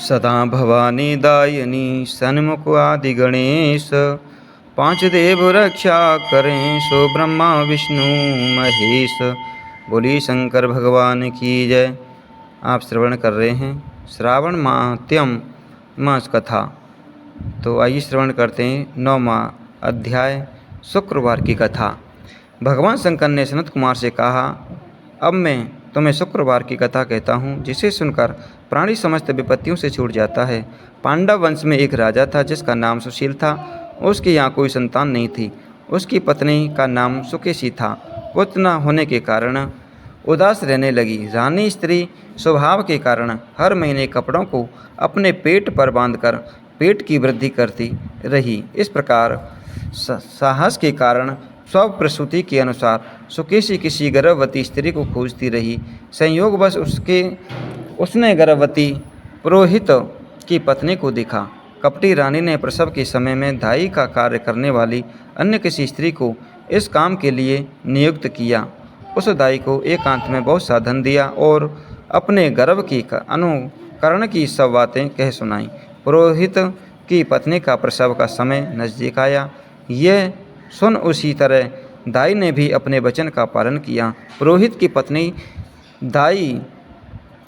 सदा भवानी दायिनी सन्मुख आदि गणेश। पांच देव रक्षा करें सो ब्रह्मा विष्णु महेश। बोली शंकर भगवान की जय। आप श्रवण कर रहे हैं श्रावण मात्यम मास कथा। तो आइए श्रवण करते हैं 9वां अध्याय शुक्रवार की कथा। भगवान शंकर ने सनत कुमार से कहा, अब मैं तुम्हें शुक्रवार की कथा कहता हूँ, जिसे सुनकर प्राणी समस्त विपत्तियों से छूट जाता है। पांडव वंश में एक राजा था जिसका नाम सुशील था। उसके यहाँ कोई संतान नहीं थी। उसकी पत्नी का नाम सुकेशी था। पुत्र न होने के कारण उदास रहने लगी। रानी स्त्री स्वभाव के कारण हर महीने कपड़ों को अपने पेट पर बांधकर पेट की वृद्धि करती रही। इस प्रकार साहस के कारण स्व प्रसूति के अनुसार सुकेशी किसी गर्भवती स्त्री को खोजती रही। संयोगवश उसने गर्भवती पुरोहित की पत्नी को देखा। कपटी रानी ने प्रसव के समय में दाई का कार्य करने वाली अन्य किसी स्त्री को इस काम के लिए नियुक्त किया। उस दाई को एकांत में बहुत सा धन दिया और अपने गर्भ की अनुकरण की सब बातें कह सुनाई। पुरोहित की पत्नी का प्रसव का समय नजदीक आया। यह सुन उसी तरह दाई ने भी अपने वचन का पालन किया। पुरोहित की पत्नी दाई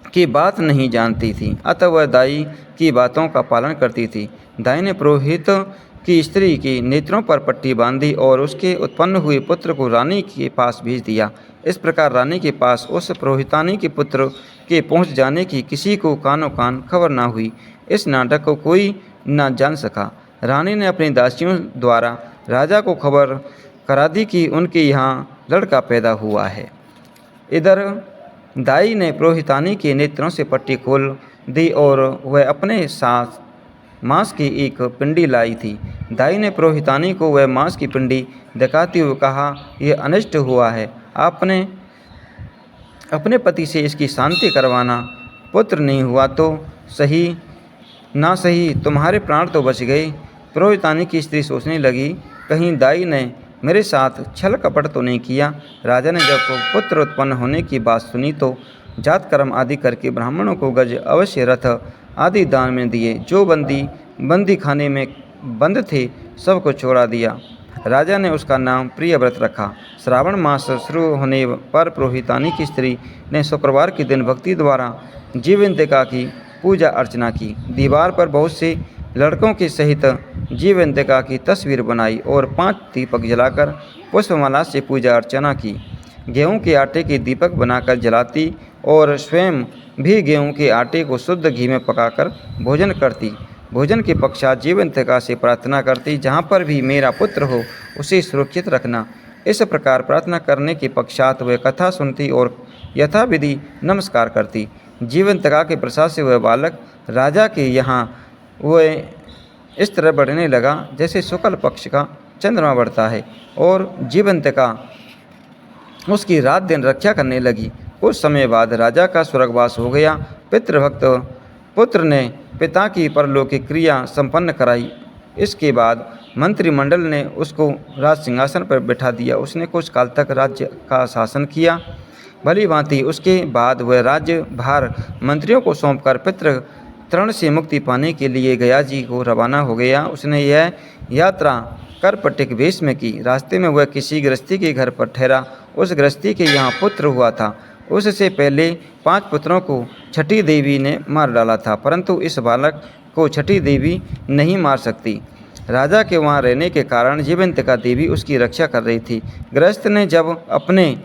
की बात नहीं जानती थी, अतः वह दाई की बातों का पालन करती थी। दाई ने पुरोहित की स्त्री की नेत्रों पर पट्टी बांधी और उसके उत्पन्न हुए पुत्र को रानी के पास भेज दिया। इस प्रकार रानी के पास उस पुरोहितानी के पुत्र के पहुंच जाने की किसी को कानों कान खबर न हुई। इस नाटक को कोई न जान सका। रानी ने अपनी दासियों द्वारा राजा को खबर करा दी कि उनके यहाँ लड़का पैदा हुआ है। इधर दाई ने पुरोहितानी के नेत्रों से पट्टी खोल दी और वह अपने साथ मांस की एक पिंडी लाई थी। दाई ने पुरोहितानी को वह मांस की पिंडी दिखाते हुए कहा, यह अनिष्ट हुआ है। आपने अपने पति से इसकी शांति करवाना। पुत्र नहीं हुआ तो सही, ना सही तुम्हारे प्राण तो बच गए। पुरोहितानी की स्त्री सोचने लगी, कहीं दाई ने मेरे साथ छल कपट तो नहीं किया। राजा ने जब पुत्र उत्पन्न होने की बात सुनी तो जात कर्म आदि करके ब्राह्मणों को गज अवश्य रथ आदि दान में दिए। जो बंदी खाने में बंद थे सबको छोड़ा दिया। राजा ने उसका नाम प्रियव्रत रखा। श्रावण मास शुरू होने पर पुरोहितानी की स्त्री ने शुक्रवार के दिन भक्ति द्वारा जीवंतिका की पूजा अर्चना की। दीवार पर बहुत से लड़कों के सहित जीवंतिका की तस्वीर बनाई और 5 दीपक जलाकर पुष्पमाला से पूजा अर्चना की। गेहूं के आटे के दीपक बनाकर जलाती और स्वयं भी गेहूं के आटे को शुद्ध घी में पकाकर भोजन करती। भोजन के पश्चात जीवंतिका से प्रार्थना करती, जहाँ पर भी मेरा पुत्र हो उसे सुरक्षित रखना। इस प्रकार प्रार्थना करने के पश्चात वह कथा सुनती और यथाविधि नमस्कार करती। जीवंतिका के प्रसाद से वह बालक राजा के यहाँ वह इस तरह बढ़ने लगा जैसे शुक्ल पक्ष का चंद्रमा बढ़ता है, और जीवंतिका उसकी रात दिन रक्षा करने लगी। कुछ समय बाद राजा का स्वर्गवास हो गया। पितृभक्त पुत्र ने पिता की परलौकिक क्रिया संपन्न कराई। इसके बाद मंत्रिमंडल ने उसको राज सिंहासन पर बैठा दिया। उसने कुछ काल तक राज्य का शासन किया। भली भांति उसके बाद वह राज्य भार मंत्रियों को सौंपकर पितृ तृण से मुक्ति पाने के लिए गया जी को रवाना हो गया। उसने यह यात्रा करपटिक वेश में की। रास्ते में वह किसी गृहस्थी के घर पर ठहरा। उस गृहस्थी के यहाँ पुत्र हुआ था। उससे पहले 5 पुत्रों को छठी देवी ने मार डाला था, परंतु इस बालक को छठी देवी नहीं मार सकती। राजा के वहाँ रहने के कारण जीवंतिका देवी उसकी रक्षा कर रही थी। गृहस्थ ने जब अपने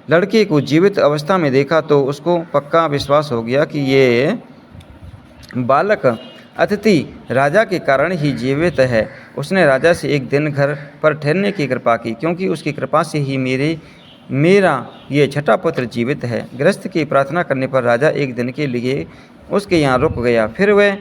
लड़के को जीवित अवस्था में देखा तो उसको पक्का विश्वास हो गया कि ये बालक अतिथि राजा के कारण ही जीवित है। उसने राजा से एक दिन घर पर ठहरने की कृपा की, क्योंकि उसकी कृपा से ही मेरा ये छठा पुत्र जीवित है। गृहस्थ की प्रार्थना करने पर राजा एक दिन के लिए उसके यहाँ रुक गया। फिर वह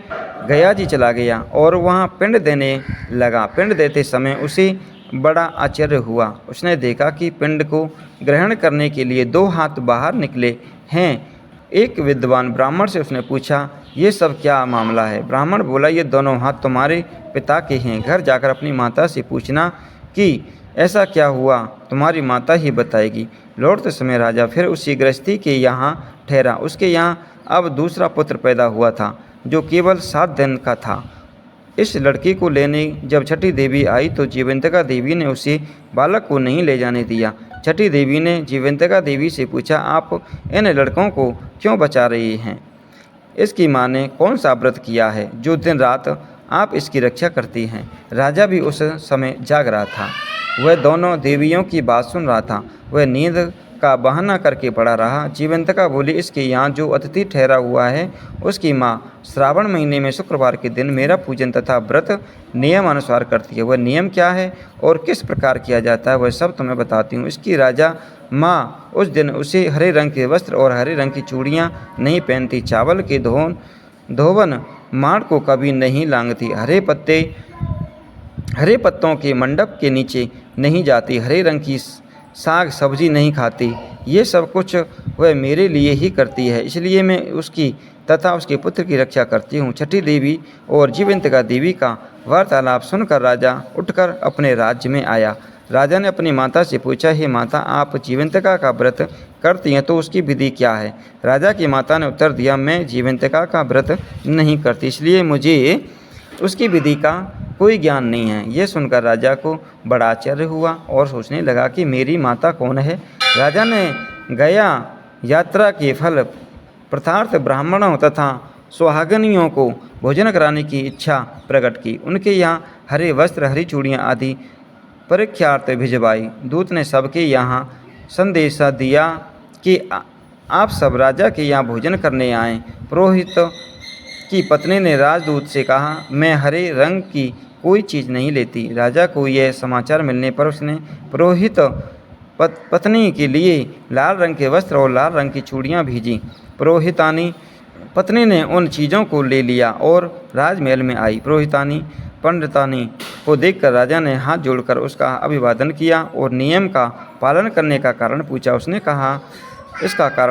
गया जी चला गया और वहाँ पिंड देने लगा। पिंड देते समय उसे बड़ा आश्चर्य हुआ। उसने देखा कि पिंड को ग्रहण करने के लिए 2 हाथ बाहर निकले हैं। एक विद्वान ब्राह्मण से उसने पूछा, ये सब क्या मामला है? ब्राह्मण बोला, ये दोनों हाथ तुम्हारे पिता के हैं। घर जाकर अपनी माता से पूछना कि ऐसा क्या हुआ, तुम्हारी माता ही बताएगी। लौटते समय राजा फिर उसी गृहस्थी के यहाँ ठहरा। उसके यहाँ अब दूसरा पुत्र पैदा हुआ था। जो केवल 7 दिन का था। इस लड़की को लेने जब छठी देवी आई तो जीवंतिका देवी ने उसे बालक को नहीं ले जाने दिया। छठी देवी ने जीवंतिका देवी से पूछा, आप इन लड़कों को क्यों बचा रही हैं? इसकी माँ ने कौन सा व्रत किया है जो दिन रात आप इसकी रक्षा करती हैं? राजा भी उस समय जाग रहा था। वह दोनों देवियों की बात सुन रहा था। वह नींद का बहाना करके पड़ा रहा। जीवंतिका बोली, इसके यहाँ जो अतिथि ठहरा हुआ है उसकी माँ श्रावण महीने में शुक्रवार के दिन मेरा पूजन तथा व्रत नियम अनुसार करती है। वह नियम क्या है और किस प्रकार किया जाता है वह सब तुम्हें बताती हूँ। इसकी राजा माँ उस दिन उसे हरे रंग के वस्त्र और हरे रंग की चूड़ियाँ नहीं पहनती, चावल के धोवन माड़ को कभी नहीं लांघती, हरे पत्तों के मंडप के नीचे नहीं जाती, हरे रंग की साग सब्जी नहीं खाती। ये सब कुछ वह मेरे लिए ही करती है, इसलिए मैं उसकी तथा उसके पुत्र की रक्षा करती हूँ। छठी देवी और जीवंतिका देवी का वार्तालाप सुनकर राजा उठकर अपने राज्य में आया। राजा ने अपनी माता से पूछा, हे माता, आप जीवंतिका का व्रत करती हैं तो उसकी विधि क्या है? राजा की माता ने उत्तर दिया, मैं जीवंतिका का व्रत नहीं करती, इसलिए मुझे उसकी विधि का कोई ज्ञान नहीं है। यह सुनकर राजा को बड़ा आश्चर्य हुआ और सोचने लगा कि मेरी माता कौन है। राजा ने गया यात्रा के फल प्रथार्थ ब्राह्मणों तथा सुहागनियों को भोजन कराने की इच्छा प्रकट की। उनके यहाँ हरे वस्त्र, हरी चूड़ियाँ आदि परीक्षार्थ भिजवाई। दूत ने सबके यहाँ संदेशा दिया कि आप सब राजा के यहाँ भोजन करने आए। पुरोहित की पत्नी ने राजदूत से कहा, मैं हरे रंग की कोई चीज़ नहीं लेती। राजा को यह समाचार मिलने पर उसने पुरोहित पत्नी के लिए लाल रंग के वस्त्र और लाल रंग की चूड़ियाँ भेजी। पुरोहितानी पत्नी ने उन चीज़ों को ले लिया और राजमहल में आई। पुरोहितानी पंडितानी को देखकर राजा ने हाथ जोड़कर उसका अभिवादन किया और नियम का पालन करने का कारण पूछा। उसने कहा, इसका कारण